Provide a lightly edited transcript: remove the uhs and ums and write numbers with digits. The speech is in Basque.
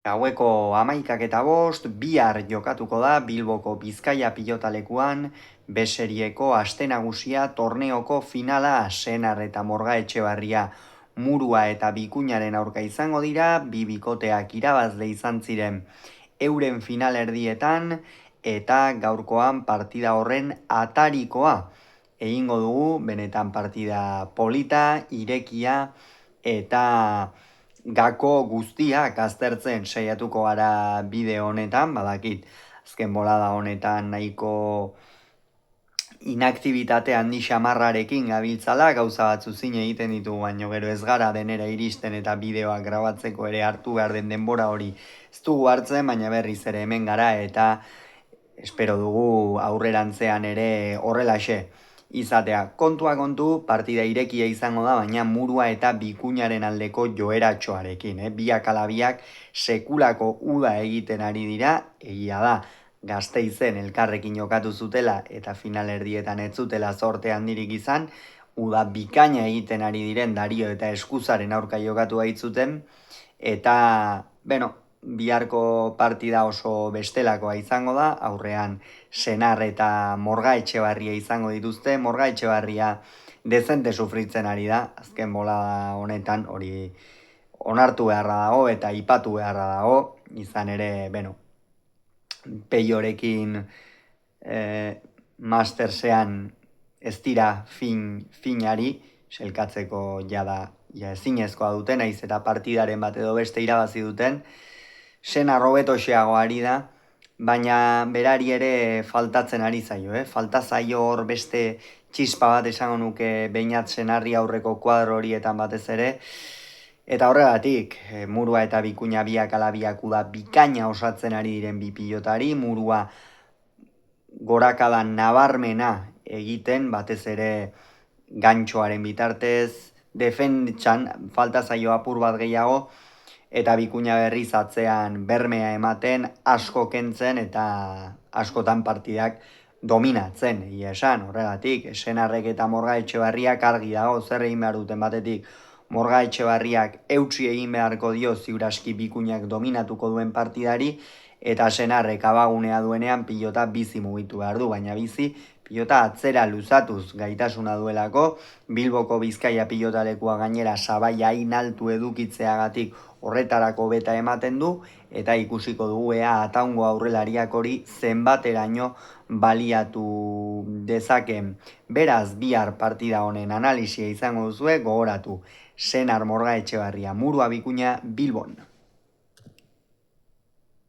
Gaueko 11:05 bihar jokatuko da Bilboko Bizkaia pilotalekuan B-serieko aste nagusia torneoko finala Senar eta Morga Etxebarria Murua eta Bikuñaren aurka izango dira, bi bikoteak irabazle izan ziren euren finalerdietan eta gaurkoan partida horren atarikoa egingo dugu, benetan partida polita, irekia eta gako guztiak aztertzen saiatuko gara bideo honetan, badakit azken bolada honetan nahiko inaktibitate handi xamarrarekin gabiltzala, gauza batzu zin egiten ditugu, baino gero ez gara denera iristen eta bideoak grabatzeko ere hartu behar den denbora hori ez dugu hartzen, baina berriz ere hemen gara eta espero dugu aurrerantzean ere horrelaxe izatea. Kontua kontu, partida irekia izango da, baina Murua eta Bikuñaren aldeko joeratxoarekin. Biak ala biak sekulako uda egiten ari dira, egia da, Gasteizen elkarrekin jokatu zutela eta finalerdietan ez zutela zorte handirik izan, uda bikaina egiten ari diren Dario eta Eskuzaren aurka jokatu baitzuten, eta, biharko partida oso bestelakoa izango da, aurrean Senar eta Morga Etxebarria izango dituzte. Morga Etxebarria dezente sufritzen ari da, azken bolada honetan hori onartu beharra dago eta ipatu beharra dago, izan ere, Peiorekin Mastersean ez dira finari, selkatzeko jada ezinezkoa duten, naiz eta partidaren bat edo beste irabazi duten, Senar hobetoxeago ari da, baina berari ere faltatzen ari zaio, falta zaio hor beste txispa bat esango nuke Beñat Senarri aurreko kuadro horietan batez ere, eta horregatik, Murua eta Bikuña biak ala biak uda bikaina osatzen ari diren bi pilotari, Murua gorakadan nabarmena egiten, batez ere gantxoaren bitartez, defentsan falta zaio apur bat gehiago, eta Bikuña berriz atzean bermea ematen, asko kentzen eta askotan partidak dominatzen, egia esan, horregatik, Senarrek eta Morga Etxebarriak argi dago zer egin behar duten batetik, Morga Etxebarriak eutsi egin beharko dio ziuraski Bikuñak dominatuko duen partidari, eta Senarrek abagunea duenean pilota bizi mugitu behar du, baina bizi pilota atzera luzatuz gaitasuna duelako, Bilboko Bizkaia pilotalekua gainera sabaia hain altu edukitzeagatik horretarako beta ematen du, eta ikusiko dugu ea ataungo aurrelariak hori zenbateraino baliatu dezaken. Beraz, bihar partida honen analisia izango duzue, gogoratu Senar Morga Etxebarria Murua Bikuña Bilbon.